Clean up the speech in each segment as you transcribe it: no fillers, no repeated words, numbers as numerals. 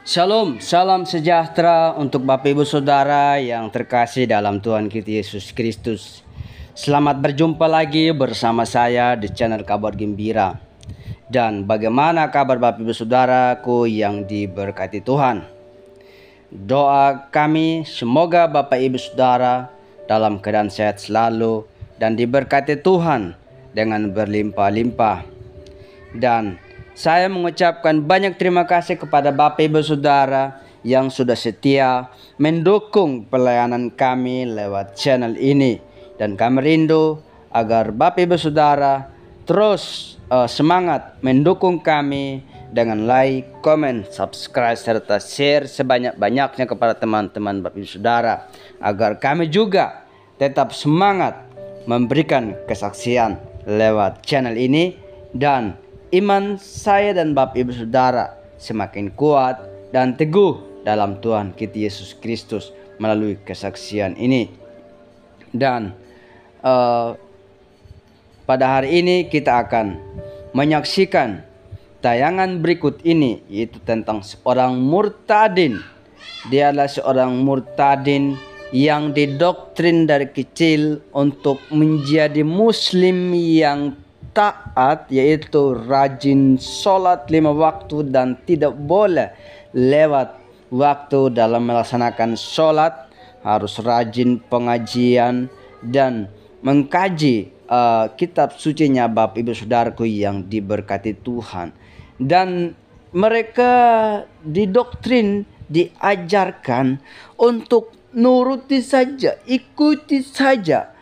Shalom, salam sejahtera untuk Bapak Ibu Saudara yang terkasih dalam Tuhan kita Yesus Kristus. Selamat berjumpa lagi bersama saya di channel Kabar Gembira. Dan bagaimana kabar Bapak Ibu Saudaraku yang diberkati Tuhan? Doa kami semoga Bapak Ibu Saudara dalam keadaan sehat selalu dan diberkati Tuhan dengan berlimpah-limpah. Dan saya mengucapkan banyak terima kasih kepada Bapak Ibu Saudara yang sudah setia mendukung pelayanan kami lewat channel ini. Dan kami rindu agar Bapak Ibu Saudara terus semangat mendukung kami dengan like, comment, subscribe, serta share sebanyak-banyaknya kepada teman-teman Bapak Ibu Saudara. Agar kami juga tetap semangat memberikan kesaksian lewat channel ini dan iman saya dan Bapak Ibu Saudara semakin kuat dan teguh dalam Tuhan kita Yesus Kristus melalui kesaksian ini. Dan pada hari ini kita akan menyaksikan tayangan berikut ini, yaitu tentang seorang murtadin. Dia adalah seorang murtadin yang didoktrin dari kecil untuk menjadi muslim yang taat, yaitu rajin sholat 5 waktu dan tidak boleh lewat waktu dalam melaksanakan sholat. Harus rajin pengajian dan mengkaji kitab sucinya Bapak Ibu Saudaraku yang diberkati Tuhan. Dan mereka didoktrin, diajarkan untuk nuruti saja, ikuti saja.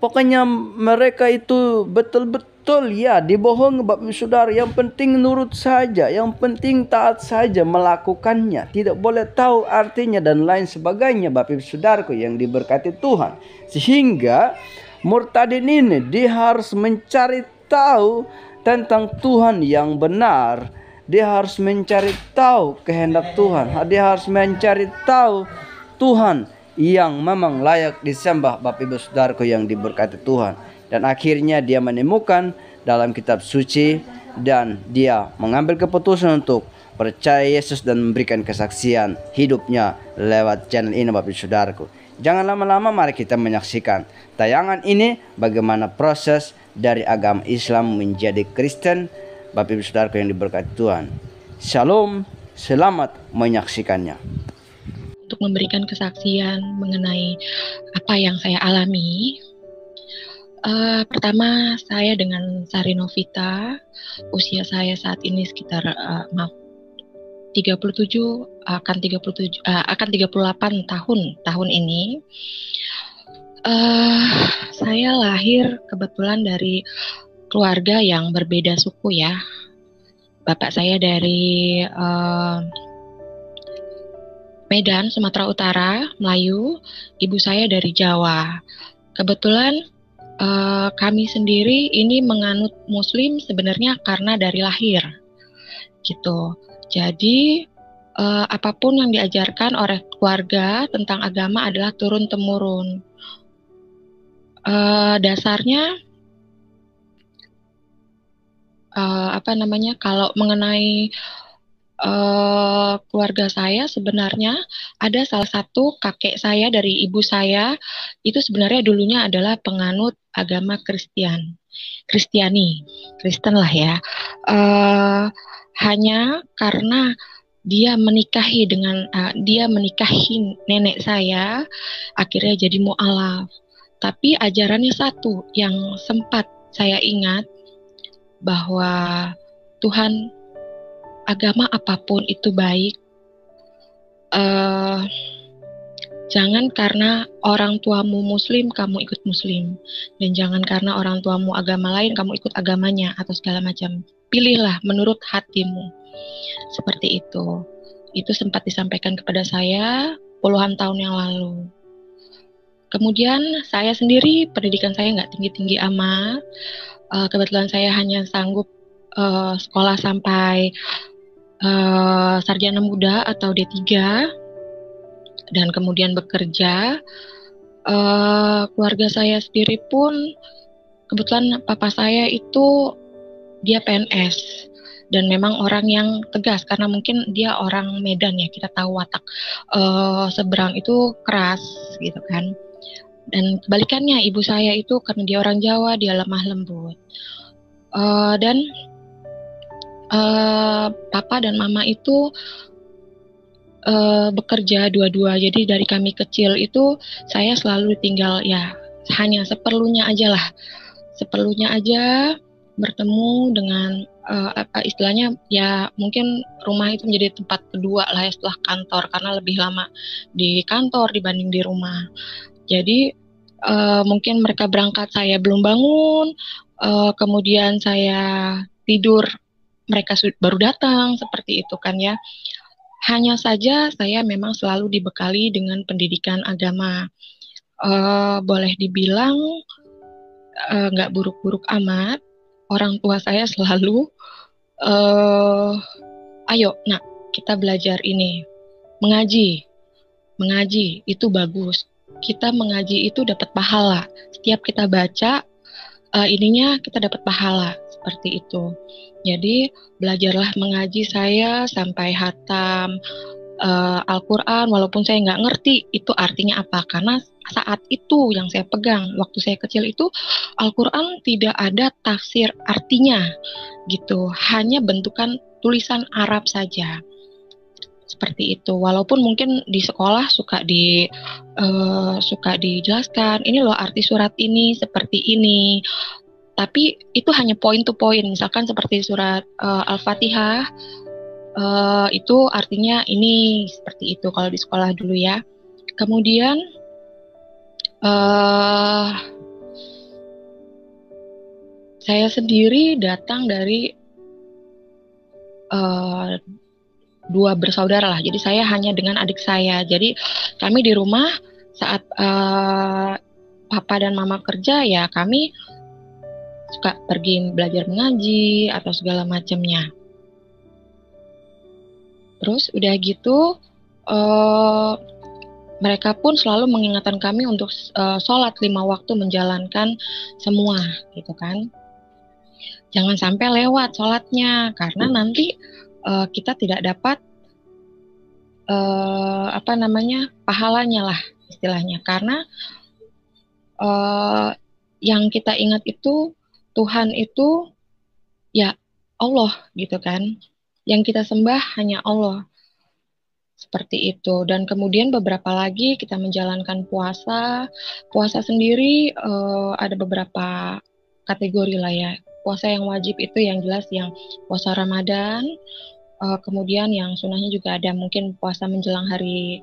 Pokoknya mereka itu betul-betul ya dibohong Bapak Ibu Saudara. Yang penting nurut saja, yang penting taat saja melakukannya. Tidak boleh tahu artinya dan lain sebagainya Bapak Ibu Saudaraku yang diberkati Tuhan. Sehingga murtadin ini dia harus mencari tahu tentang Tuhan yang benar. Dia harus mencari tahu kehendak Tuhan. Dia harus mencari tahu Tuhan yang memang layak disembah Bapak Ibu Saudaraku yang diberkati Tuhan. Dan akhirnya dia menemukan dalam kitab suci dan dia mengambil keputusan untuk percaya Yesus dan memberikan kesaksian hidupnya lewat channel ini Bapak Ibu Saudaraku. Jangan lama-lama, mari kita menyaksikan tayangan ini bagaimana proses dari agama Islam menjadi Kristen Bapak Ibu Saudaraku yang diberkati Tuhan. Shalom, selamat menyaksikannya. Untuk memberikan kesaksian mengenai apa yang saya alami. Pertama, saya dengan Sari Novita, usia saya saat ini sekitar 37 akan 38 tahun ini. Saya lahir kebetulan dari keluarga yang berbeda suku ya. Bapak saya dari Medan, Sumatera Utara, Melayu. Ibu saya dari Jawa. Kebetulan kami sendiri ini menganut Muslim sebenarnya karena dari lahir, gitu. Jadi apapun yang diajarkan oleh keluarga tentang agama adalah turun temurun. Dasarnya kalau mengenai keluarga saya sebenarnya ada salah satu kakek saya dari ibu saya itu sebenarnya dulunya adalah penganut agama Kristen lah ya. Hanya karena dia menikahi nenek saya, akhirnya jadi mu'alaf. Tapi ajarannya satu yang sempat saya ingat, bahwa Tuhan, agama apapun itu baik. Jangan karena orang tuamu Muslim kamu ikut Muslim, dan jangan karena orang tuamu agama lain kamu ikut agamanya atau segala macam. Pilihlah menurut hatimu. Seperti itu. Itu sempat disampaikan kepada saya puluhan tahun yang lalu. Kemudian saya sendiri pendidikan saya nggak tinggi-tinggi amat. Kebetulan saya hanya sanggup sekolah sampai sarjana muda atau D3 dan kemudian bekerja. Keluarga saya sendiri pun kebetulan papa saya itu dia PNS dan memang orang yang tegas karena mungkin dia orang Medan ya, kita tahu watak seberang itu keras gitu kan. Dan kebalikannya ibu saya itu karena dia orang Jawa, dia lemah lembut. Dan papa dan mama itu bekerja dua-dua. Jadi dari kami kecil itu saya selalu tinggal ya hanya seperlunya aja lah. Seperlunya aja bertemu dengan istilahnya ya mungkin rumah itu menjadi tempat kedua lah ya setelah kantor karena lebih lama di kantor dibanding di rumah. Jadi mungkin mereka berangkat saya belum bangun, kemudian saya tidur mereka baru datang seperti itu kan ya. Hanya saja saya memang selalu dibekali dengan pendidikan agama. Boleh dibilang nggak buruk-buruk amat. Orang tua saya selalu, ayo nak kita belajar ini, mengaji itu bagus. Kita mengaji itu dapat pahala. Setiap kita baca ininya kita dapat pahala seperti itu. Jadi belajarlah mengaji saya sampai hatam Al-Quran walaupun saya nggak ngerti itu artinya apa karena saat itu yang saya pegang waktu saya kecil itu Al-Quran tidak ada tafsir artinya gitu, hanya bentukan tulisan Arab saja. Seperti itu. Walaupun mungkin di sekolah suka dijelaskan, ini loh arti surat ini seperti ini. Tapi itu hanya point to point. Misalkan seperti surat Al-Fatihah, itu artinya ini seperti itu kalau di sekolah dulu ya. Kemudian saya sendiri datang dari dua bersaudara lah. Jadi saya hanya dengan adik saya. Jadi kami di rumah saat papa dan mama kerja ya kami suka pergi belajar mengaji atau segala macamnya. Terus udah gitu mereka pun selalu mengingatkan kami untuk sholat 5 waktu menjalankan semua gitu kan. Jangan sampai lewat sholatnya karena nanti kita tidak dapat pahalanya lah istilahnya karena yang kita ingat itu Tuhan itu ya Allah gitu kan, yang kita sembah hanya Allah seperti itu. Dan kemudian beberapa lagi kita menjalankan puasa sendiri ada beberapa kategori lah ya. Puasa yang wajib itu yang jelas yang puasa Ramadan. Kemudian yang sunnahnya juga ada mungkin puasa menjelang hari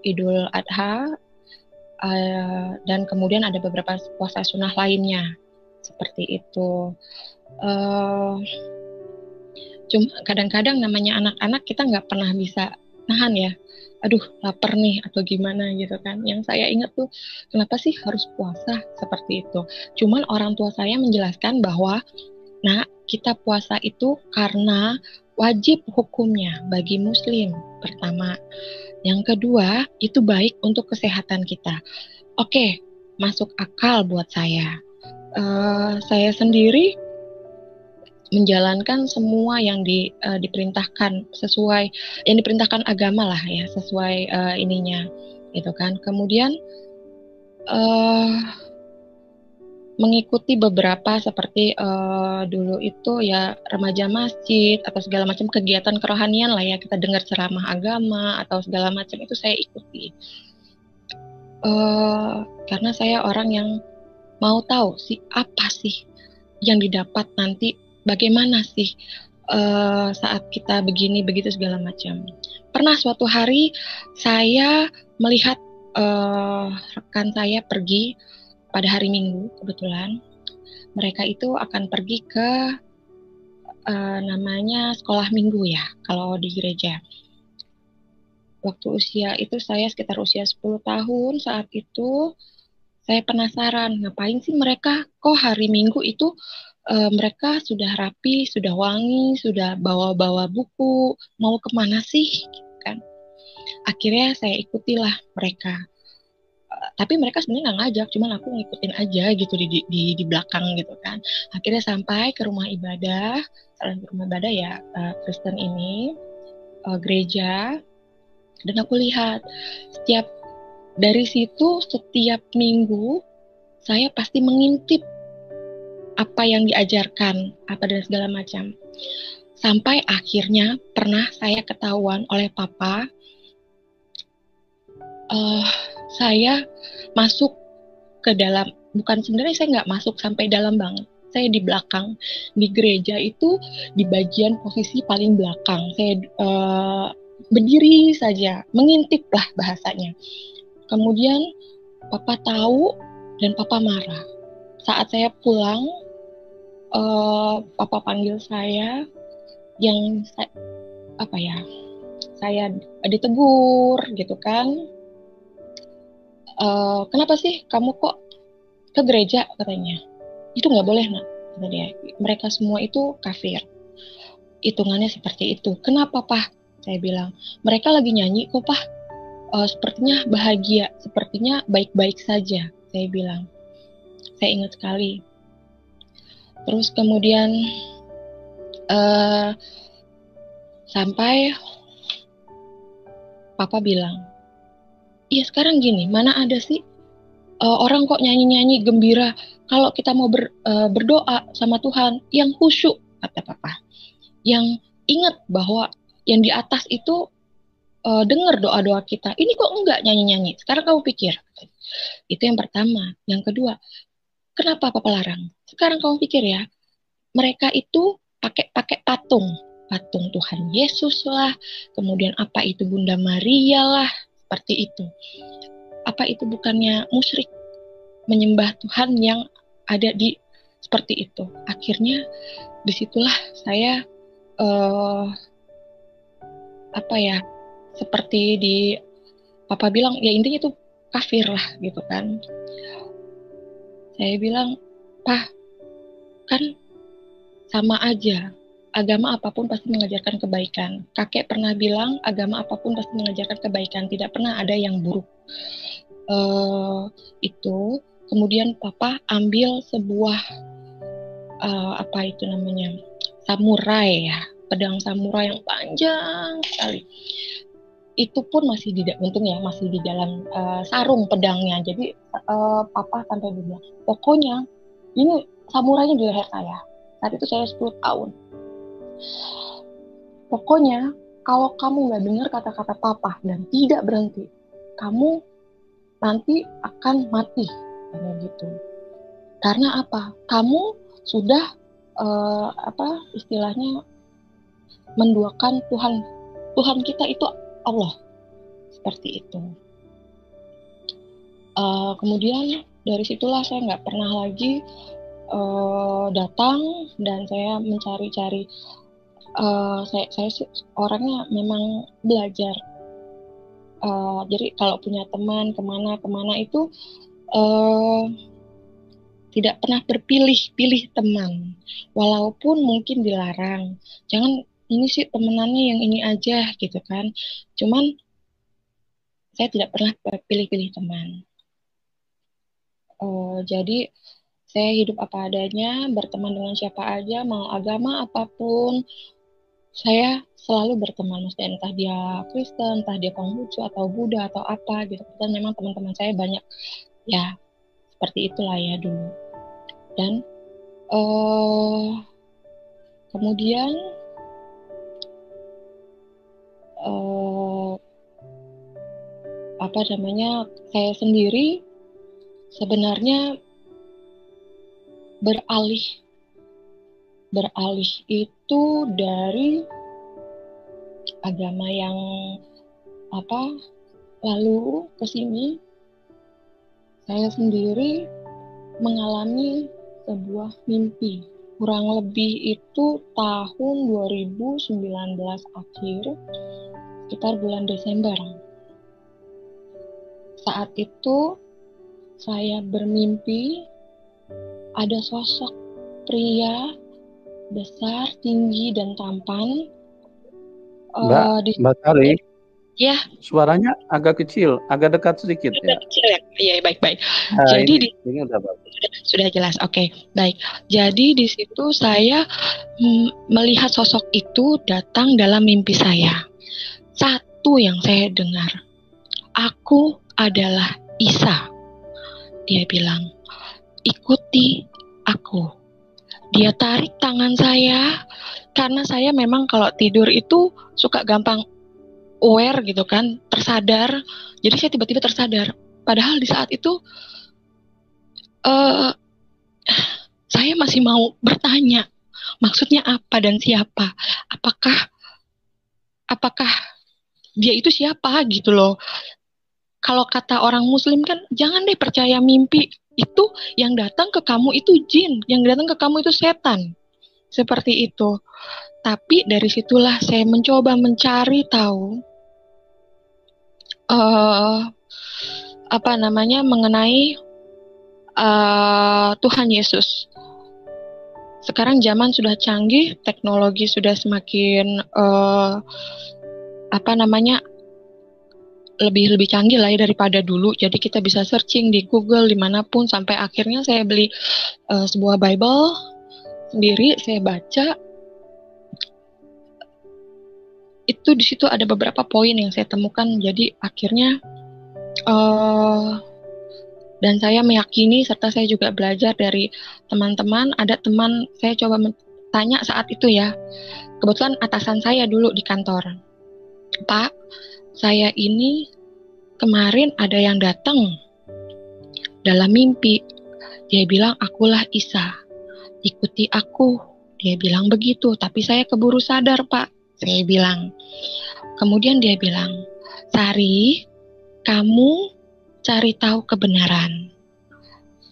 Idul Adha, dan kemudian ada beberapa puasa sunnah lainnya seperti itu. Cuma kadang-kadang namanya anak-anak kita nggak pernah bisa nahan ya. Aduh lapar nih atau gimana gitu kan. Yang saya ingat tuh kenapa sih harus puasa seperti itu. Cuman orang tua saya menjelaskan bahwa nah kita puasa itu karena wajib hukumnya bagi muslim pertama. Yang kedua itu baik untuk kesehatan kita. Oke, masuk akal buat saya. Saya sendiri menjalankan semua yang diperintahkan sesuai yang diperintahkan agama lah ya sesuai ininya gitu kan. Kemudian mengikuti beberapa seperti dulu itu ya remaja masjid atau segala macam kegiatan kerohanian lah ya, kita dengar ceramah agama atau segala macam itu saya ikuti karena saya orang yang mau tahu sih apa sih yang didapat nanti, bagaimana sih saat kita begini begitu segala macam. Pernah suatu hari saya melihat rekan saya pergi pada hari Minggu, kebetulan mereka itu akan pergi ke namanya sekolah minggu ya kalau di gereja. Waktu usia itu saya sekitar usia 10 tahun saat itu saya penasaran ngapain sih mereka kok hari Minggu itu mereka sudah rapi, sudah wangi, sudah bawa-bawa buku, mau kemana sih? Gitu kan. Akhirnya saya ikutilah mereka. tapi mereka sebenarnya nggak ngajak, cuman aku ngikutin aja gitu di belakang gitu kan. Akhirnya sampai ke rumah ibadah, ya Kristen ini, gereja, dan aku lihat dari situ setiap minggu saya pasti mengintip apa yang diajarkan, apa dan segala macam. Sampai akhirnya pernah saya ketahuan oleh papa, saya masuk ke dalam, bukan sebenarnya saya nggak masuk sampai dalam banget. Saya di belakang, di gereja itu di bagian posisi paling belakang. Saya berdiri saja, mengintip lah bahasanya. Kemudian papa tahu dan papa marah. Saat saya pulang, papa panggil saya, saya ditegur gitu kan. Kenapa sih kamu kok ke gereja, katanya. Itu nggak boleh, nak, kata dia. Mereka semua itu kafir. Hitungannya seperti itu. Kenapa, Pak? Saya bilang, mereka lagi nyanyi kok, Pak. Sepertinya bahagia, sepertinya baik-baik saja, saya bilang. Saya ingat sekali. Terus kemudian sampai papa bilang, iya sekarang gini, mana ada sih orang kok nyanyi-nyanyi gembira kalau kita mau berdoa sama Tuhan yang khusyuk, kata papa. Yang ingat bahwa yang di atas itu dengar doa-doa kita. Ini kok enggak nyanyi-nyanyi? Sekarang kamu pikir. Itu yang pertama. Yang kedua, kenapa papa larang? Sekarang kamu pikir ya, mereka itu pakai patung Tuhan Yesus lah, kemudian apa itu Bunda Maria lah, seperti itu. Apa itu bukannya musyrik, menyembah Tuhan yang ada di seperti itu? Akhirnya disitulah saya seperti di papa bilang, ya intinya itu kafir lah gitu kan. Saya bilang, Pak, kan sama aja, agama apapun pasti mengajarkan kebaikan. Kakek pernah bilang, agama apapun pasti mengajarkan kebaikan, tidak pernah ada yang buruk. Itu kemudian papa ambil sebuah samurai ya, pedang samurai yang panjang sekali. Itu pun masih masih di dalam sarung pedangnya. Jadi papa sampai bilang, pokoknya ini samurainya di leher saya. Saat itu saya 10 tahun. Pokoknya kalau kamu nggak dengar kata-kata papa dan tidak berhenti, kamu nanti akan mati, gitu. Karena apa? Kamu sudah istilahnya menduakan Tuhan kita itu Allah, seperti itu. Kemudian dari situlah saya nggak pernah lagi datang, dan saya mencari-cari. Saya orangnya memang belajar. Jadi kalau punya teman kemana itu tidak pernah berpilih-pilih teman, walaupun mungkin dilarang. Jangan ini sih temenannya yang ini aja gitu kan. Cuman saya tidak pernah pilih-pilih teman. Jadi saya hidup apa adanya, berteman dengan siapa aja, mau agama apapun, saya selalu berteman. Maksudnya entah dia Kristen, entah dia Konghucu atau Buddha atau apa gitu. Dan memang teman-teman saya banyak ya seperti itulah ya dulu. Dan kemudian saya sendiri sebenarnya beralih itu dari agama yang lalu ke sini saya sendiri mengalami sebuah mimpi. Kurang lebih itu tahun 2019 akhir, sekitar bulan Desember. Saat itu saya bermimpi ada sosok pria besar, tinggi, dan tampan. Mbak Sari, Ya, Suaranya agak kecil, agak dekat sedikit agak ya. kecil ya. Iya, baik-baik. Nah, Jadi ini udah bagus. sudah jelas. Oke, baik. Jadi di situ saya melihat sosok itu datang dalam mimpi saya. Satu yang saya dengar, aku adalah Isa. Dia bilang, ikuti aku. Dia tarik tangan saya, karena saya memang kalau tidur itu suka gampang aware gitu kan, tersadar. Jadi saya tiba-tiba tersadar. Padahal di saat itu uh, saya masih mau bertanya, maksudnya apa dan siapa? Apakah dia itu siapa gitu loh. Kalau kata orang muslim kan, jangan deh percaya mimpi. Itu yang datang ke kamu itu jin, yang datang ke kamu itu setan. Seperti itu. Tapi dari situlah saya mencoba mencari tahu mengenai Tuhan Yesus. Sekarang zaman sudah canggih, teknologi sudah semakin lebih canggih lah ya daripada dulu. Jadi kita bisa searching di Google dimanapun, sampai akhirnya saya beli sebuah Bible sendiri, saya baca. Itu di situ ada beberapa poin yang saya temukan. Jadi akhirnya dan saya meyakini, serta saya juga belajar dari teman-teman. Ada teman saya coba tanya saat itu ya, kebetulan atasan saya dulu di kantor, Pak, saya ini kemarin ada yang datang dalam mimpi. Dia bilang, akulah Isa, ikuti aku. Dia bilang begitu, tapi saya keburu sadar, Pak. Saya bilang. Kemudian dia bilang, Sari, kamu cari tahu kebenaran.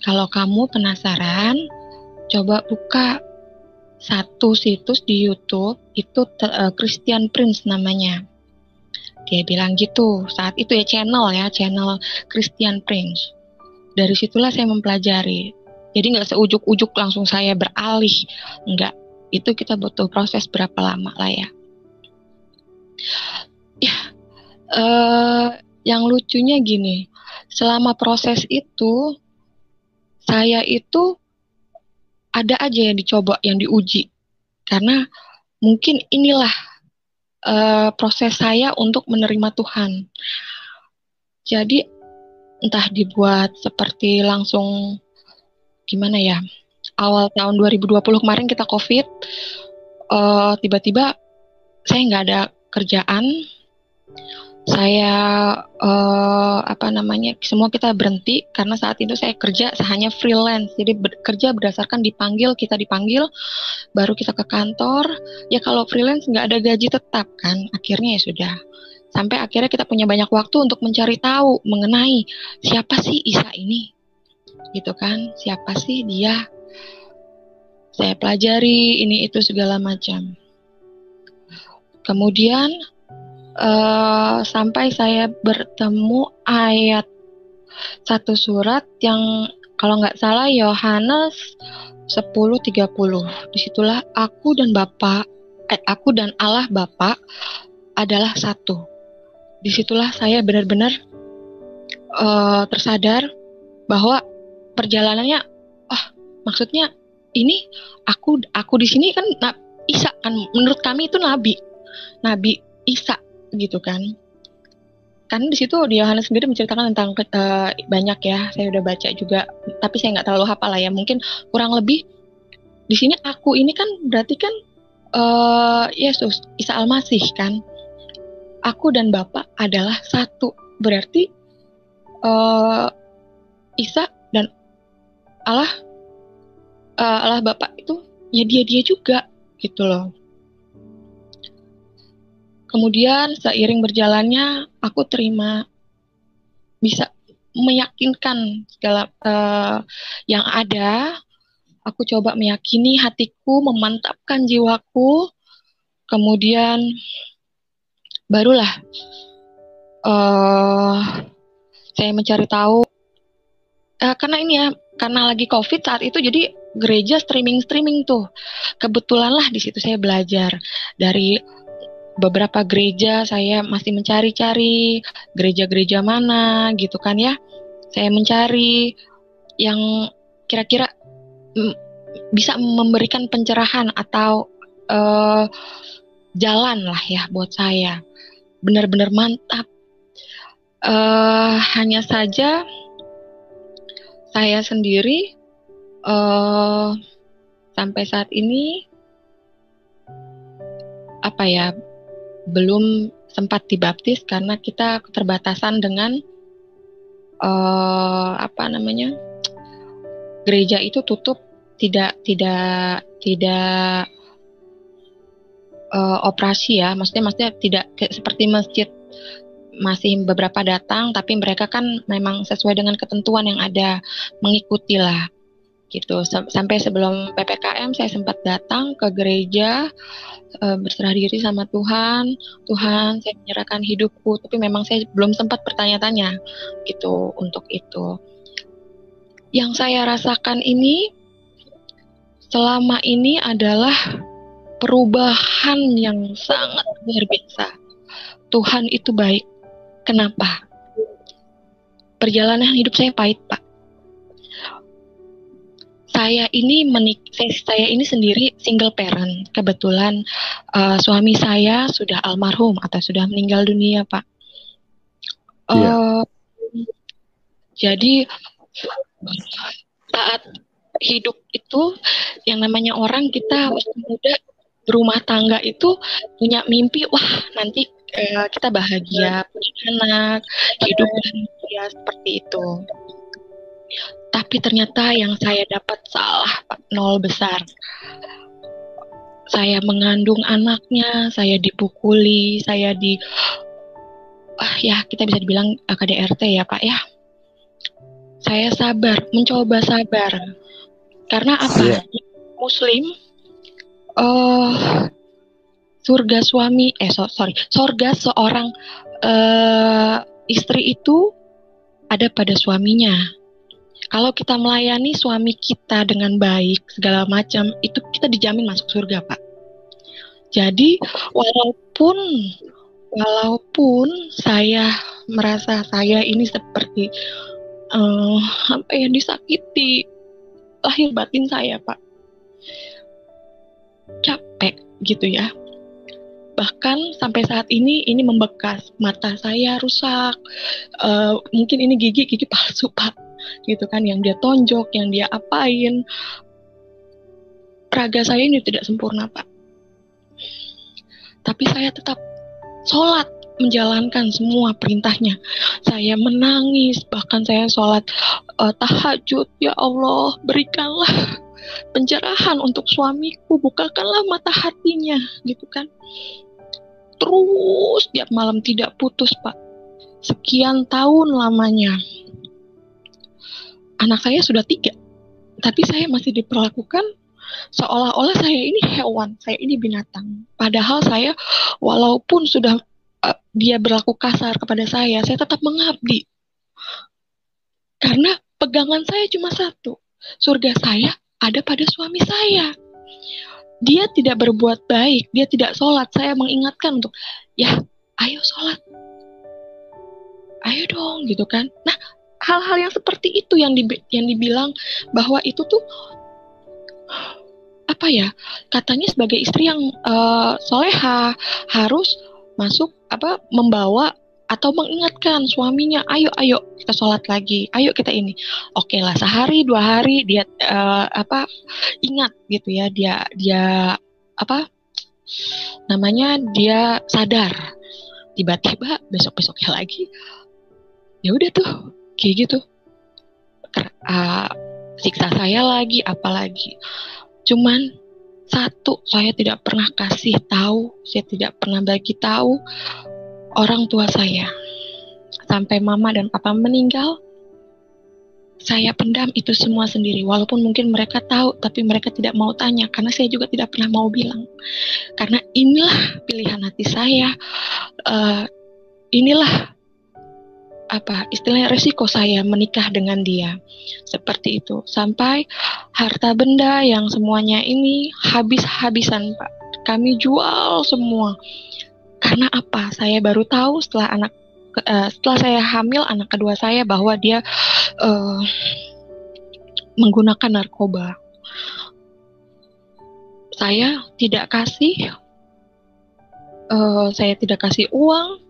Kalau kamu penasaran, coba buka satu situs di YouTube, itu Christian Prince namanya. Dia bilang gitu, saat itu ya, channel Christian Prince. Dari situlah saya mempelajari. Jadi nggak seujuk-ujuk langsung saya beralih, nggak. Itu kita butuh proses berapa lama lah ya. Yang lucunya gini, selama proses itu, saya itu ada aja yang dicoba, yang diuji. Karena mungkin inilah proses saya untuk menerima Tuhan. Jadi entah dibuat seperti langsung gimana ya, awal tahun 2020 kemarin kita COVID, tiba-tiba saya nggak ada kerjaan, saya semua kita berhenti karena saat itu saya kerja hanya freelance, jadi kerja berdasarkan dipanggil, kita dipanggil baru kita ke kantor. Ya kalau freelance nggak ada gaji tetap kan, akhirnya ya sudah. Sampai akhirnya kita punya banyak waktu untuk mencari tahu mengenai siapa sih Isa ini, gitu kan, siapa sih dia. Saya pelajari ini itu segala macam. Kemudian sampai saya bertemu ayat satu surat yang kalau nggak salah Yohanes 10:30. Disitulah aku dan Allah Bapa adalah satu. Disitulah saya benar-benar tersadar bahwa perjalanannya, maksudnya ini aku di sini kan Isa kan, menurut kami itu nabi Isa gitu kan. Karena di situ di Yohanes sendiri menceritakan tentang banyak ya, saya udah baca juga, tapi saya nggak terlalu hafal lah ya. Mungkin kurang lebih di sini aku ini kan berarti kan Yesus, Isa Al-Masih kan. Aku dan Bapa adalah satu, berarti Isa dan Allah Bapa itu ya dia juga gitu loh. Kemudian seiring berjalannya aku bisa meyakinkan segala yang ada. Aku coba meyakini hatiku, memantapkan jiwaku. Kemudian barulah saya mencari tahu. Karena ini ya, karena lagi COVID saat itu, jadi gereja streaming tuh. Kebetulan lah di situ saya belajar dari beberapa gereja saya masih mencari-cari gereja-gereja mana gitu kan ya. Saya mencari yang kira-kira bisa memberikan pencerahan atau jalan lah ya buat saya. Benar-benar mantap. Hanya saja saya sendiri sampai saat ini belum sempat dibaptis karena kita keterbatasan dengan gereja itu tutup, tidak operasi ya, maksudnya tidak seperti masjid, masih beberapa datang, tapi mereka kan memang sesuai dengan ketentuan yang ada, mengikuti lah gitu. Sampai sebelum PPKM saya sempat datang ke gereja, berserah diri sama Tuhan, saya menyerahkan hidupku, tapi memang saya belum sempat bertanya-tanya gitu untuk itu. Yang saya rasakan ini selama ini adalah perubahan yang sangat luar biasa. Tuhan itu baik. Kenapa? Perjalanan hidup saya pahit, Pak. Saya ini sendiri single parent. Kebetulan suami saya sudah almarhum atau sudah meninggal dunia, Pak. Jadi saat hidup itu yang namanya orang, kita waktu muda berumah tangga itu punya mimpi, wah nanti kita bahagia, punya anak, hidup bahagia seperti itu. Tapi ternyata yang saya dapat salah, Pak, nol besar. Saya mengandung anaknya, saya dipukuli, kita bisa dibilang KDRT ya, Pak ya. Saya sabar, mencoba sabar. Karena apa? Muslim, surga seorang istri itu ada pada suaminya. Kalau kita melayani suami kita dengan baik, segala macam, itu kita dijamin masuk surga, Pak. Jadi, walaupun saya merasa saya ini seperti disakiti lahir batin saya, Pak. Capek gitu ya. Bahkan sampai saat ini membekas, mata saya rusak, mungkin ini gigi palsu, Pak, gitu kan, yang dia tonjok, yang dia apain, raga saya ini tidak sempurna, Pak. Tapi saya tetap sholat, menjalankan semua perintahnya. Saya menangis, bahkan saya sholat tahajud, ya Allah, berikanlah pencerahan untuk suamiku, bukakanlah mata hatinya, gitu kan. Terus tiap malam tidak putus, Pak. Sekian tahun lamanya. Anak saya sudah 3, tapi saya masih diperlakukan seolah-olah saya ini hewan, saya ini binatang. Padahal saya, walaupun sudah dia berlaku kasar kepada saya tetap mengabdi. Karena pegangan saya cuma satu, surga saya ada pada suami saya. Dia tidak berbuat baik, dia tidak sholat, saya mengingatkan untuk, ya ayo sholat, ayo dong, gitu kan. Nah, hal-hal yang seperti itu yang dibilang bahwa itu tuh katanya sebagai istri yang soleha harus masuk membawa atau mengingatkan suaminya, ayo kita sholat lagi, ayo kita ini. Oke lah, sehari 2 hari dia ingat gitu ya, dia dia sadar. Tiba-tiba besoknya lagi ya udah tuh kayak gitu, siksa saya lagi, apalagi. Cuman satu, saya tidak pernah kasih tahu, saya tidak pernah bagi tahu orang tua saya. Sampai mama dan papa meninggal, saya pendam itu semua sendiri. Walaupun mungkin mereka tahu, tapi mereka tidak mau tanya, karena saya juga tidak pernah mau bilang. Karena inilah pilihan hati saya, inilah istilahnya resiko saya menikah dengan dia. Seperti itu. Sampai harta benda yang semuanya ini habis-habisan, Pak. Kami jual semua. Karena apa? Saya baru tahu setelah saya hamil anak kedua saya bahwa dia menggunakan narkoba. Saya tidak kasih uang,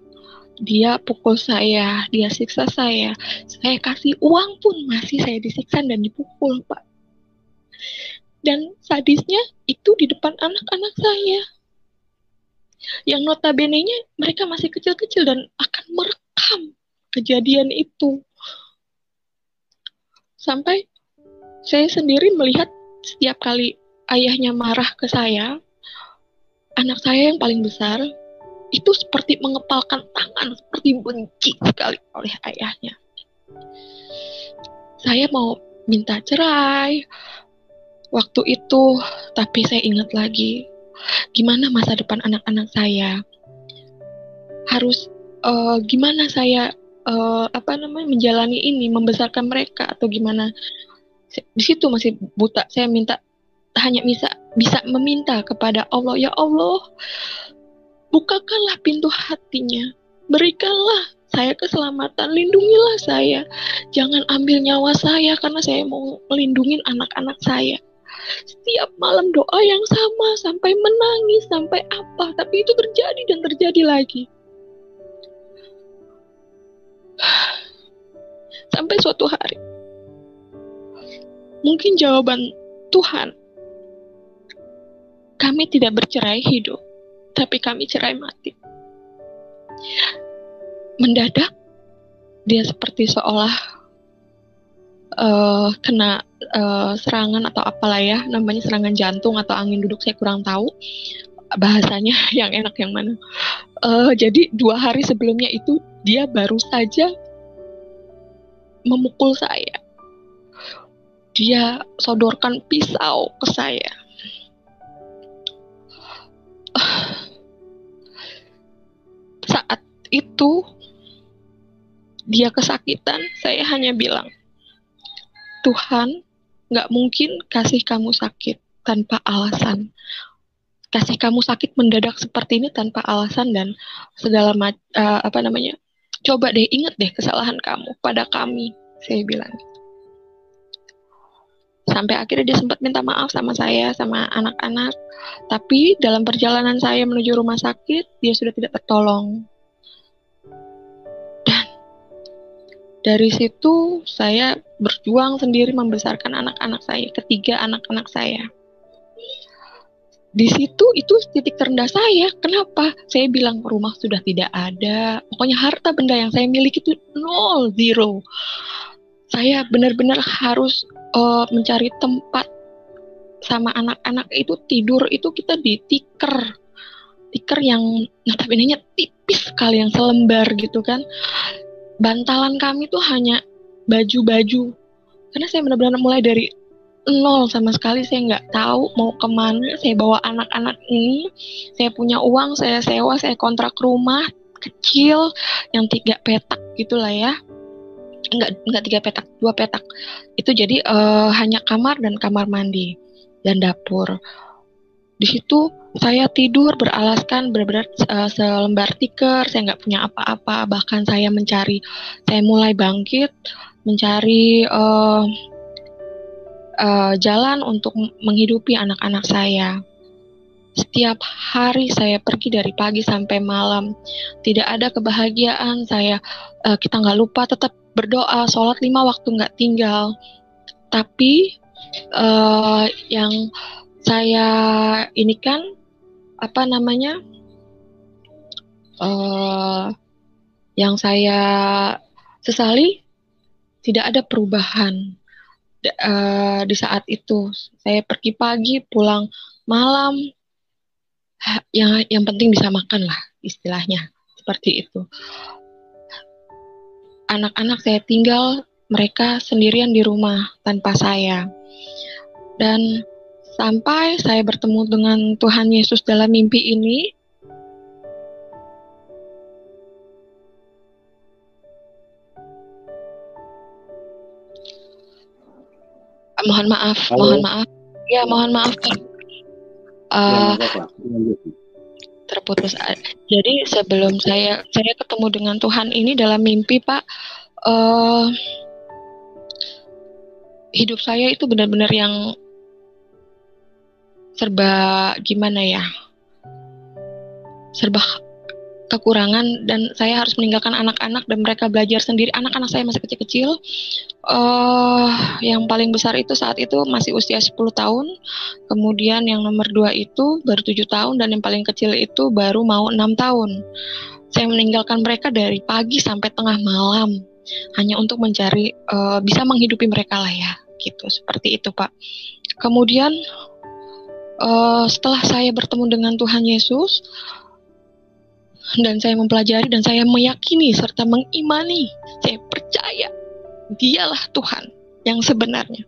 dia pukul saya, dia siksa saya. Saya kasih uang pun masih saya disiksa dan dipukul, Pak. Dan sadisnya itu di depan anak-anak saya. Yang notabene-nya mereka masih kecil-kecil dan akan merekam kejadian itu. Sampai saya sendiri melihat setiap kali ayahnya marah ke saya, anak saya yang paling besar itu seperti mengepalkan tangan, seperti benci sekali oleh ayahnya. Saya mau minta cerai waktu itu, tapi saya ingat lagi, gimana masa depan anak-anak saya? Harus gimana saya menjalani ini, membesarkan mereka atau gimana? Di situ masih buta. Saya hanya bisa meminta kepada Allah, ya Allah, bukakanlah pintu hatinya, berikanlah saya keselamatan, lindungilah saya, jangan ambil nyawa saya karena saya mau melindungi anak-anak saya. Setiap malam doa yang sama, sampai menangis, sampai apa, tapi itu terjadi dan terjadi lagi. Sampai suatu hari, mungkin jawaban Tuhan, kami tidak bercerai hidup, tapi kami cerai mati. Mendadak, dia seperti seolah kena serangan atau apalah ya, namanya serangan jantung atau angin duduk, saya kurang tahu bahasanya yang enak yang mana. Jadi 2 hari sebelumnya itu dia baru saja memukul saya. Dia sodorkan pisau ke saya. Saat itu dia kesakitan, saya hanya bilang, Tuhan gak mungkin kasih kamu sakit tanpa alasan. Kasih kamu sakit mendadak seperti ini tanpa alasan dan segala coba deh, ingat deh kesalahan kamu pada kami, saya bilang. Sampai akhirnya dia sempat minta maaf sama saya, sama anak-anak. Tapi dalam perjalanan saya menuju rumah sakit, dia sudah tidak tertolong. Dan dari situ saya berjuang sendiri membesarkan anak-anak saya, 3 anak-anak saya. Di situ itu titik terendah saya. Kenapa? Saya bilang rumah sudah tidak ada. Pokoknya harta benda yang saya miliki itu 0. Saya benar-benar harus mencari tempat sama anak-anak itu tidur itu kita di tikar yang notabene-nya tipis sekali, yang selembar gitu kan. Bantalan kami tuh hanya baju-baju. Karena saya benar-benar mulai dari 0 sama sekali, saya nggak tahu mau kemana. Saya bawa anak-anak ini, saya punya uang, saya sewa, saya kontrak rumah kecil yang 3 petak gitulah ya. Enggak 3 petak, 2 petak. Itu jadi hanya kamar dan kamar mandi dan dapur. Di situ saya tidur beralaskan benar-benar selembar tikar. Saya nggak punya apa-apa. Bahkan saya mulai bangkit mencari jalan untuk menghidupi anak-anak saya. Setiap hari saya pergi dari pagi sampai malam. Tidak ada kebahagiaan. Kita nggak lupa tetap berdoa, sholat 5 waktu nggak tinggal. Tapi yang saya ini kan yang saya sesali, tidak ada perubahan. Di saat itu saya pergi pagi pulang malam, yang penting bisa makan lah istilahnya, seperti itu. Anak-anak saya tinggal, mereka sendirian di rumah tanpa saya. Dan sampai saya bertemu dengan Tuhan Yesus dalam mimpi ini, mohon maaf. Ya, mohon maaf. terputus. Jadi sebelum saya ketemu dengan Tuhan ini dalam mimpi, Pak, hidup saya itu benar-benar yang serba gimana ya, serba kekurangan, dan saya harus meninggalkan anak-anak dan mereka belajar sendiri. Anak-anak saya masih kecil-kecil. Yang paling besar itu saat itu masih usia 10 tahun. Kemudian yang nomor 2 itu baru 7 tahun, dan yang paling kecil itu baru mau 6 tahun. Saya meninggalkan mereka dari pagi sampai tengah malam hanya untuk mencari bisa menghidupi mereka lah ya, gitu. Seperti itu, Pak. Kemudian setelah saya bertemu dengan Tuhan Yesus, dan saya mempelajari dan saya meyakini serta mengimani, saya percaya Dialah Tuhan yang sebenarnya.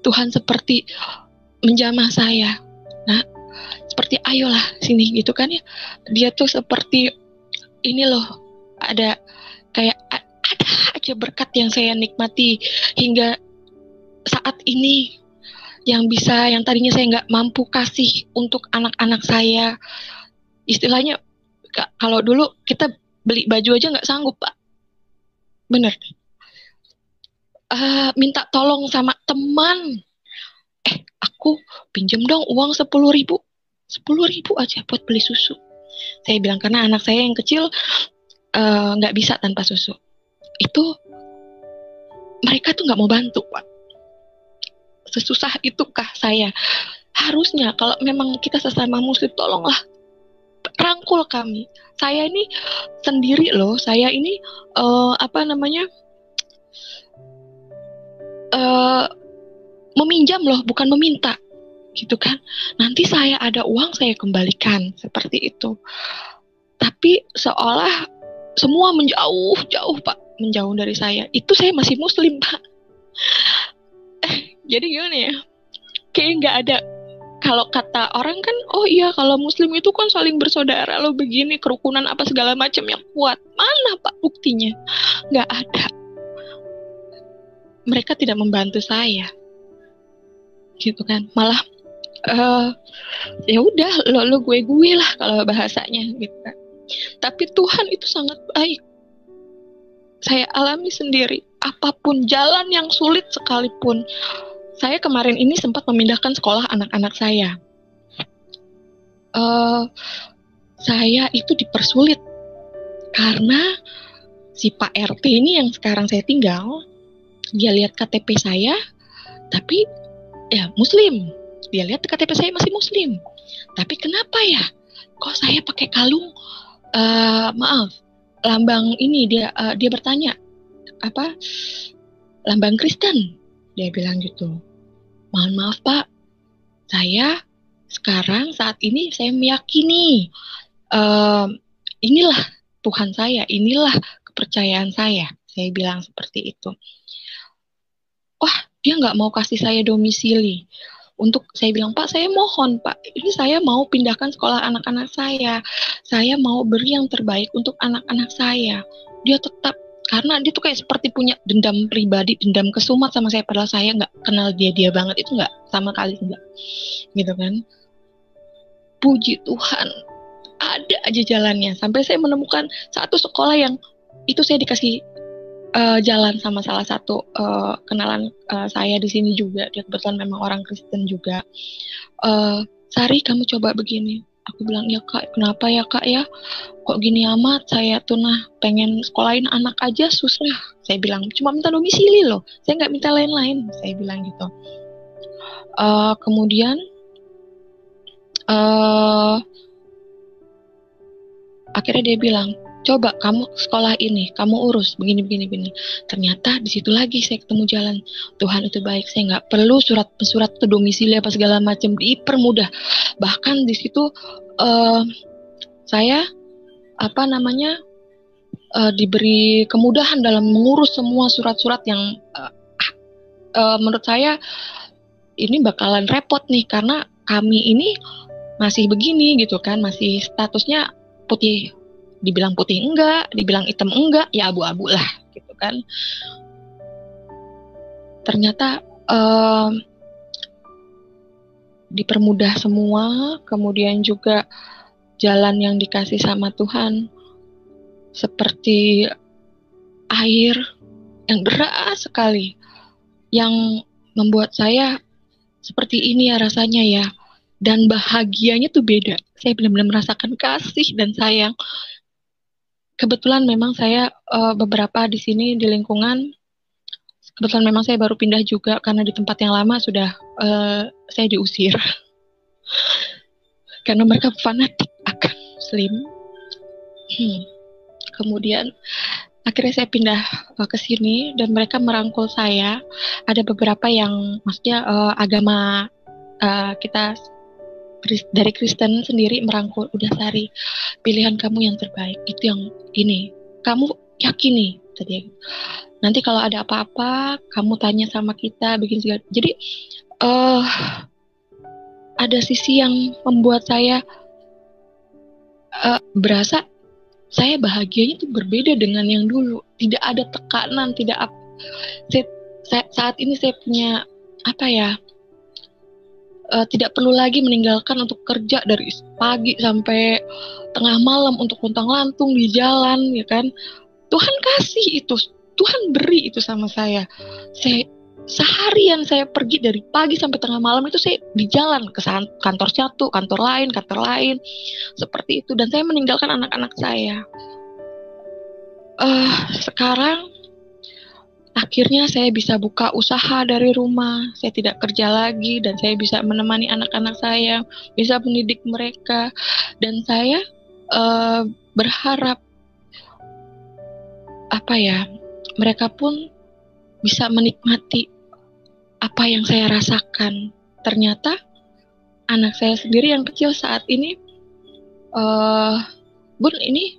Tuhan seperti menjamah saya. Nah, seperti ayolah sini gitu kan ya. Dia tuh seperti ini loh, ada kayak ada aja berkat yang saya nikmati hingga saat ini, yang tadinya saya nggak mampu kasih untuk anak-anak saya. Istilahnya kalau dulu kita beli baju aja nggak sanggup, Pak. Bener. Minta tolong sama teman. Aku pinjam dong uang 10.000. 10.000 aja buat beli susu. Saya bilang karena anak saya yang kecil nggak bisa tanpa susu. Itu mereka tuh nggak mau bantu, Pak. Sesusah itukah saya? Harusnya kalau memang kita sesama muslim, tolonglah rangkul kami. Saya ini sendiri loh. Saya ini meminjam loh, bukan meminta, gitu kan. Nanti saya ada uang saya kembalikan, seperti itu. Tapi seolah semua menjauh, Pak, menjauh dari saya. Itu saya masih muslim, Pak. Jadi gimana ya? Kayak nggak ada. Kalau kata orang kan, oh iya kalau muslim itu kan saling bersaudara loh, begini kerukunan apa segala macam yang kuat. Mana, Pak, buktinya? Nggak ada. Mereka tidak membantu saya, gitu kan. Malah ya udah lo gue lah kalau bahasanya, gitu kan. Tapi Tuhan itu sangat baik. Saya alami sendiri. Apapun jalan yang sulit sekalipun. Saya kemarin ini sempat memindahkan sekolah anak-anak saya. Saya itu dipersulit karena si Pak RT ini yang sekarang saya tinggal, dia lihat KTP saya, tapi ya muslim. Dia lihat KTP saya masih muslim. Tapi kenapa ya? Kok saya pakai kalung? Lambang ini dia bertanya apa? Lambang Kristen. Dia bilang gitu. Mohon maaf, Pak. Saya sekarang saat ini saya meyakini inilah Tuhan saya, inilah kepercayaan saya. Saya bilang seperti itu. Wah, dia nggak mau kasih saya domisili. Untuk saya bilang, Pak, saya mohon, Pak, ini saya mau pindahkan sekolah anak-anak saya. Saya mau beri yang terbaik untuk anak-anak saya. Dia tetap, karena dia tuh kayak seperti punya dendam pribadi, dendam kesumat sama saya, padahal saya nggak kenal dia banget, itu nggak, sama kali nggak, gitu kan. Puji Tuhan, ada aja jalannya. Sampai saya menemukan satu sekolah yang itu saya dikasih jalan sama salah satu kenalan saya di sini juga. Dia kebetulan memang orang Kristen juga. Sari, kamu coba begini. Aku bilang, ya Kak, kenapa ya Kak ya? Kok gini amat? Saya tuh pengen sekolahin anak aja susah. Saya bilang, cuma minta domisili loh. Saya nggak minta lain-lain. Saya bilang gitu. Kemudian akhirnya dia bilang, coba kamu sekolah ini, kamu urus begini. Ternyata di situ lagi saya ketemu jalan. Tuhan itu baik, saya nggak perlu surat ke domisili apa segala macam, dipermudah. Bahkan di situ saya diberi kemudahan dalam mengurus semua surat-surat yang menurut saya ini bakalan repot nih, karena kami ini masih begini gitu kan, masih statusnya putih. Dibilang putih enggak, dibilang hitam enggak, ya abu-abu lah gitu kan. Ternyata dipermudah semua. Kemudian juga jalan yang dikasih sama Tuhan seperti air yang deras sekali, yang membuat saya seperti ini ya rasanya ya. Dan bahagianya tuh beda. Saya benar-benar merasakan kasih dan sayang. Kebetulan memang saya beberapa di sini di lingkungan, kebetulan memang saya baru pindah juga karena di tempat yang lama sudah saya diusir. Karena mereka fanatik akan Muslim. Kemudian akhirnya saya pindah ke sini dan mereka merangkul saya. Ada beberapa yang maksudnya agama kita dari Kristen sendiri merangkul, udah Sari, pilihan kamu yang terbaik, itu yang ini, kamu yakini tadi. Nanti kalau ada apa-apa, kamu tanya sama kita, bikin segala. Jadi ada sisi yang membuat saya berasa saya bahagianya tuh berbeda dengan yang dulu. Tidak ada tekanan, tidak saat ini saya punya apa ya? Tidak perlu lagi meninggalkan untuk kerja dari pagi sampai tengah malam untuk luntang-lantung di jalan, ya kan? Tuhan kasih itu, Tuhan beri itu sama saya. Seharian saya pergi dari pagi sampai tengah malam itu saya di jalan ke kantor satu, kantor lain, seperti itu. Dan saya meninggalkan anak-anak saya. Sekarang akhirnya saya bisa buka usaha dari rumah, saya tidak kerja lagi dan saya bisa menemani anak-anak saya, bisa mendidik mereka, dan saya berharap apa ya, mereka pun bisa menikmati apa yang saya rasakan. Ternyata anak saya sendiri yang kecil saat ini, Bun, ini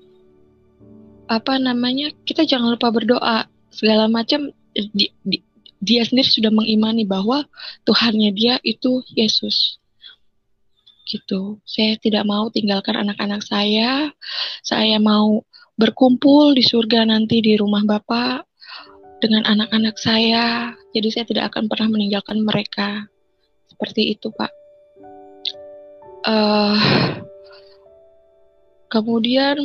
apa namanya, kita jangan lupa berdoa segala macam. Dia sendiri sudah mengimani bahwa Tuhannya dia itu Yesus. Gitu. Saya tidak mau tinggalkan anak-anak saya. Saya mau berkumpul di surga nanti di rumah Bapa dengan anak-anak saya. Jadi saya tidak akan pernah meninggalkan mereka. Seperti itu, Pak. Kemudian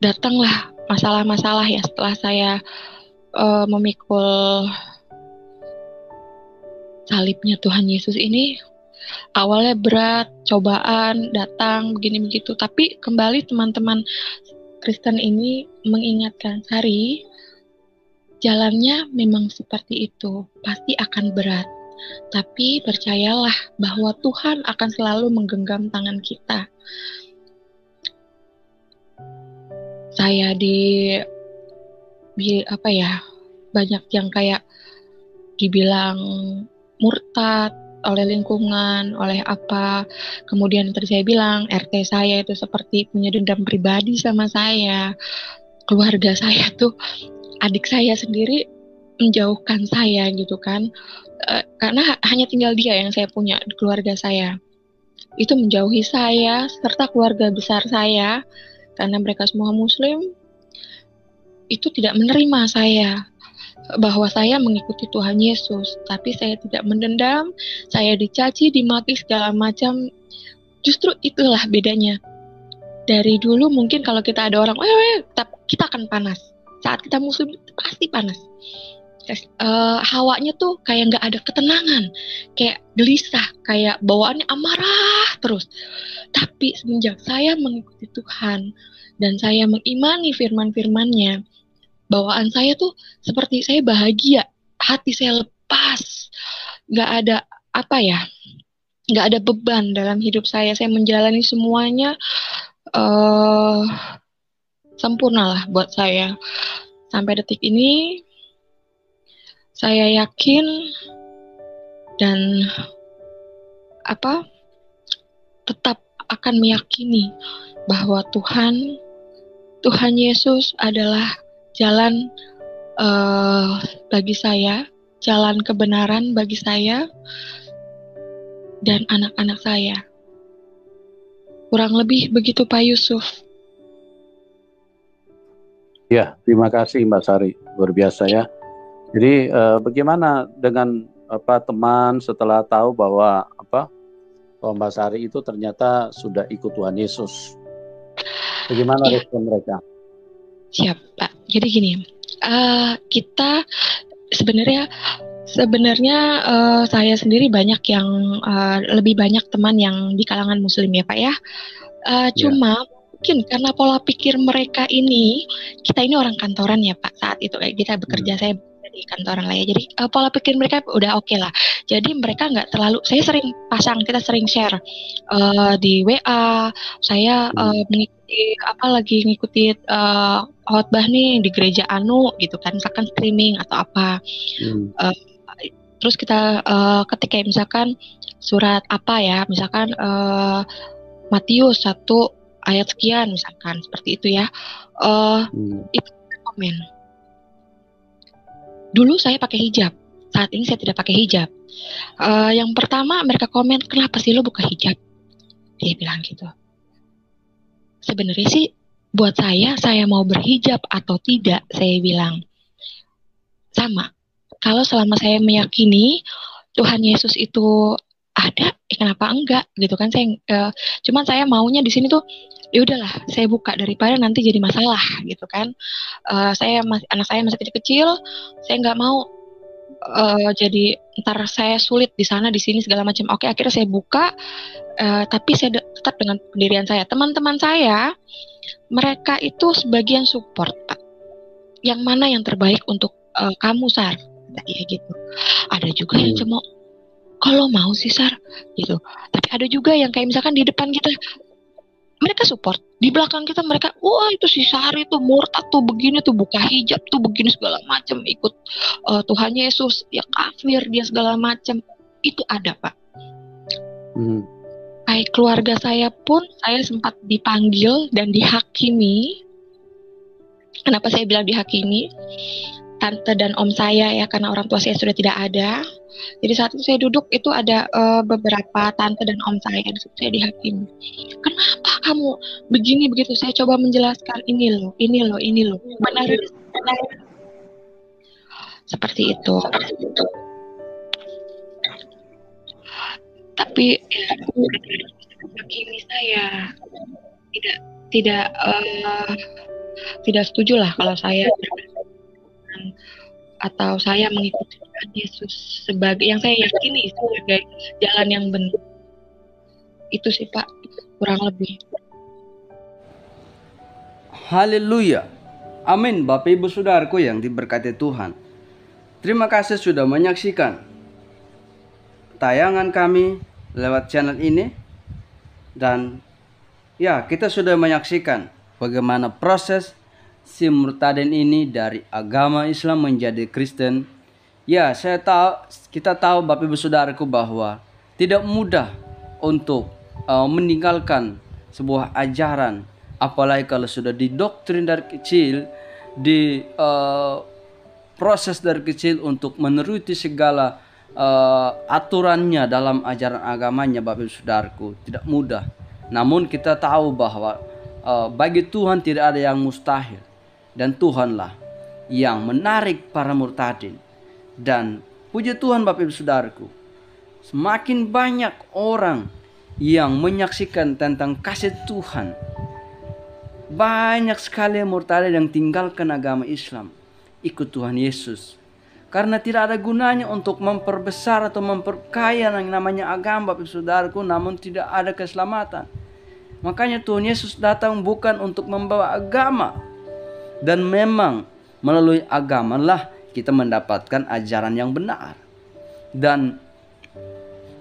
datanglah masalah-masalah ya setelah saya memikul salibnya Tuhan Yesus ini. Awalnya berat, cobaan datang begini begitu, tapi kembali teman-teman Kristen ini mengingatkan, Sari, jalannya memang seperti itu, pasti akan berat, tapi percayalah bahwa Tuhan akan selalu menggenggam tangan kita. Saya apa ya, banyak yang kayak dibilang murtad oleh lingkungan, oleh apa. Kemudian tadi saya bilang RT saya itu seperti punya dendam pribadi sama saya. Keluarga saya tuh, adik saya sendiri menjauhkan saya gitu kan. Karena hanya tinggal dia yang saya punya di keluarga saya. Itu menjauhi saya serta keluarga besar saya karena mereka semua Muslim. Itu tidak menerima saya bahwa saya mengikuti Tuhan Yesus, tapi saya tidak mendendam, saya dicaci, dimaki segala macam. Justru itulah bedanya. Dari dulu mungkin kalau kita ada orang, kita akan panas. Saat kita Muslim pasti panas. Hawanya tuh kayak nggak ada ketenangan, kayak gelisah, kayak bawaannya amarah terus. Tapi semenjak saya mengikuti Tuhan dan saya mengimani firman-firmannya, bawaan saya tuh seperti saya bahagia, hati saya lepas, nggak ada apa ya, nggak ada beban dalam hidup saya menjalani semuanya sempurna lah buat saya. Sampai detik ini, saya yakin dan tetap akan meyakini bahwa Tuhan Yesus adalah jalan bagi saya, jalan kebenaran bagi saya dan anak-anak saya. Kurang lebih begitu, Pak Yusuf. Ya, terima kasih Mbak Sari, luar biasa ya. Jadi bagaimana dengan teman setelah tahu bahwa bahwa Mbak Sari itu ternyata sudah ikut Tuhan Yesus. Bagaimana Ya, respon mereka? siap, Pak. Jadi gini, kita sebenarnya saya sendiri banyak yang lebih banyak teman yang di kalangan Muslim ya Pak ya. Ya. Cuma mungkin karena pola pikir mereka ini, kita ini orang kantoran ya Pak saat itu kita bekerja, saya bekerja di kantoran lah ya. Jadi pola pikir mereka udah oke lah. Jadi mereka nggak terlalu, saya sering kita sering share di WA, saya ngikuti khotbah nih di gereja Anu gitu kan, misalkan streaming atau apa. Terus kita ketika misalkan surat apa ya, misalkan Matius 1 ayat sekian misalkan seperti itu ya, itu komen. Dulu saya pakai hijab, saat ini saya tidak pakai hijab. Yang pertama mereka komen, kenapa sih lo buka hijab? Dia bilang gitu. Sebenarnya sih buat saya mau berhijab atau tidak, saya bilang sama. Kalau selama saya meyakini Tuhan Yesus itu ada, kenapa enggak gitu kan? Cuman saya maunya di sini tuh ya udahlah, saya buka daripada nanti jadi masalah gitu kan. Anak saya masih kecil, saya nggak mau jadi ntar saya sulit di sana di sini segala macam. Oke, akhirnya saya buka, tapi saya tetap dengan pendirian saya. Teman-teman saya, mereka itu sebagian support Pak. Yang mana yang terbaik untuk kamu Sar? Ya gitu. Ada juga yang cuma kalau mau sih Sar gitu. Tapi ada juga yang kayak misalkan di depan kita mereka support, di belakang kita mereka, wah itu si Sari tuh murtad tuh begini tuh, buka hijab tuh begini segala macam, ikut Tuhan Yesus, ya kafir dia segala macam. Itu ada Pak. Kayak keluarga saya pun saya sempat dipanggil dan dihakimi. Kenapa saya bilang dihakimi? Tante dan om saya ya, karena orang tua saya sudah tidak ada. Jadi saat itu saya duduk, itu ada beberapa tante dan om saya, di situ saya dihakimi. Kenapa kamu begini begitu? Saya coba menjelaskan, ini loh. Benar. Seperti itu. Tapi hakimi saya tidak setuju lah kalau saya atau saya mengikuti Tuhan Yesus sebagai yang saya yakini sebagai jalan yang benar. Itu sih Pak, kurang lebih. Haleluya. Amin. Bapak Ibu Saudaraku yang diberkati Tuhan, terima kasih sudah menyaksikan tayangan kami lewat channel ini. Dan ya, kita sudah menyaksikan bagaimana proses si murtadin ini dari agama Islam menjadi Kristen. Ya, kita tahu Bapak Ibu Saudaraku bahwa tidak mudah untuk meninggalkan sebuah ajaran, apalagi kalau sudah didoktrin dari kecil, proses dari kecil untuk menuruti segala aturannya dalam ajaran agamanya. Bapak Ibu Saudaraku, tidak mudah. Namun kita tahu bahwa bagi Tuhan tidak ada yang mustahil. Dan Tuhanlah yang menarik para murtadin. Dan puji Tuhan Bapak Ibu Saudaraku, semakin banyak orang yang menyaksikan tentang kasih Tuhan. Banyak sekali murtadin yang tinggalkan agama Islam, ikut Tuhan Yesus. Karena tidak ada gunanya untuk memperbesar atau memperkaya yang namanya agama Bapak Ibu Saudaraku, namun tidak ada keselamatan. Makanya Tuhan Yesus datang bukan untuk membawa agama. Dan memang melalui agama lah kita mendapatkan ajaran yang benar. Dan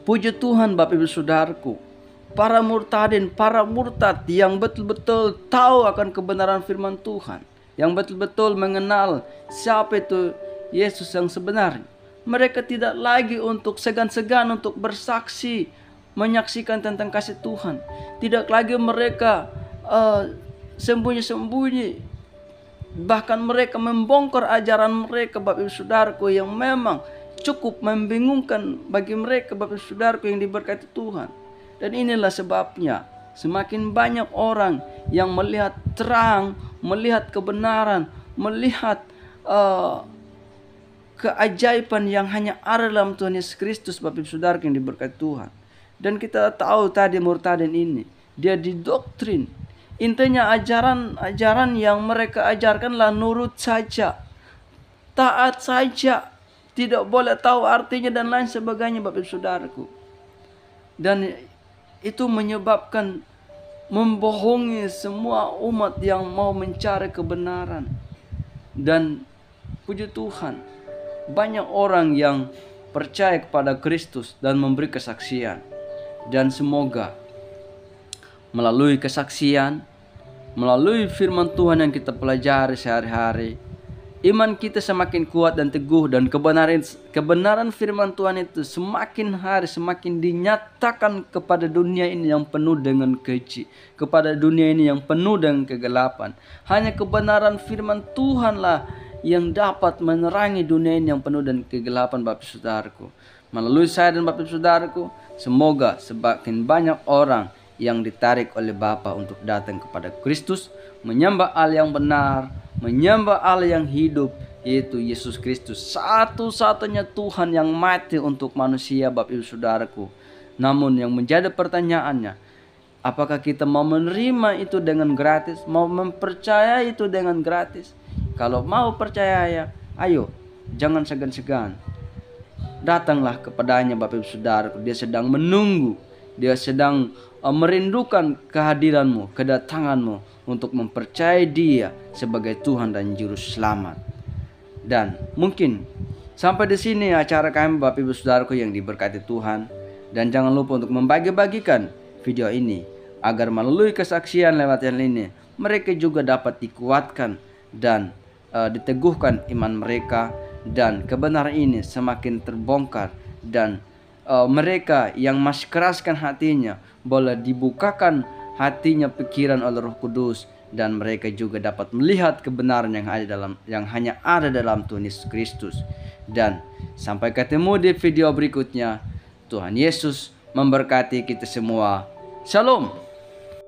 puji Tuhan Bapak Ibu Saudaraku, para murtadin, para murtad yang betul-betul tahu akan kebenaran firman Tuhan, yang betul-betul mengenal siapa itu Yesus yang sebenarnya, mereka tidak lagi untuk segan-segan untuk bersaksi, menyaksikan tentang kasih Tuhan. Tidak lagi mereka sembunyi-sembunyi. Bahkan mereka membongkar ajaran mereka Bapak Ibu Saudaraku yang memang cukup membingungkan bagi mereka Bapak Ibu Saudaraku yang diberkati Tuhan. Dan inilah sebabnya semakin banyak orang yang melihat terang, melihat kebenaran, melihat keajaiban yang hanya ada dalam Tuhan Yesus Kristus Bapak Ibu Saudaraku yang diberkati Tuhan. Dan kita tahu tadi murtadin ini, dia didoktrin. Intinya ajaran-ajaran yang mereka ajarkanlah nurut saja, taat saja, tidak boleh tahu artinya dan lain sebagainya, Bapak Ibu Saudaraku. Dan itu menyebabkan membohongi semua umat yang mau mencari kebenaran. Dan puji Tuhan, banyak orang yang percaya kepada Kristus dan memberi kesaksian. Dan semoga melalui kesaksian, melalui firman Tuhan yang kita pelajari sehari-hari, iman kita semakin kuat dan teguh, dan kebenaran firman Tuhan itu semakin hari semakin dinyatakan kepada dunia ini yang penuh dengan keji, kepada dunia ini yang penuh dengan kegelapan. Hanya kebenaran firman Tuhanlah yang dapat menerangi dunia ini yang penuh dengan kegelapan, Bapak Saudaraku. Melalui saya dan Bapak Saudaraku, semoga semakin banyak orang yang ditarik oleh Bapa untuk datang kepada Kristus, menyembah Allah yang benar, menyembah Allah yang hidup, yaitu Yesus Kristus, satu-satunya Tuhan yang mati untuk manusia, Bapak Ibu Saudaraku. Namun yang menjadi pertanyaannya, apakah kita mau menerima itu dengan gratis, mau mempercayai itu dengan gratis? Kalau mau percaya, ayo, jangan segan-segan. Datanglah kepadanya, Bapak Ibu Saudaraku. Dia sedang menunggu, dia sedang merindukan kehadiranmu, kedatanganmu untuk mempercayai dia sebagai Tuhan dan Juru Selamat. Dan mungkin sampai di sini acara kami, Bapak Ibu Saudaraku yang diberkati Tuhan. Dan jangan lupa untuk membagi-bagikan video ini, agar melalui kesaksian lewat yang ini, mereka juga dapat dikuatkan dan diteguhkan iman mereka, dan kebenaran ini semakin terbongkar, dan mereka yang masih keraskan hatinya boleh dibukakan hatinya, pikiran oleh Roh Kudus, dan mereka juga dapat melihat kebenaran yang hanya ada dalam Tuhan Yesus Kristus. Dan sampai ketemu di video berikutnya. Tuhan Yesus memberkati kita semua. Shalom.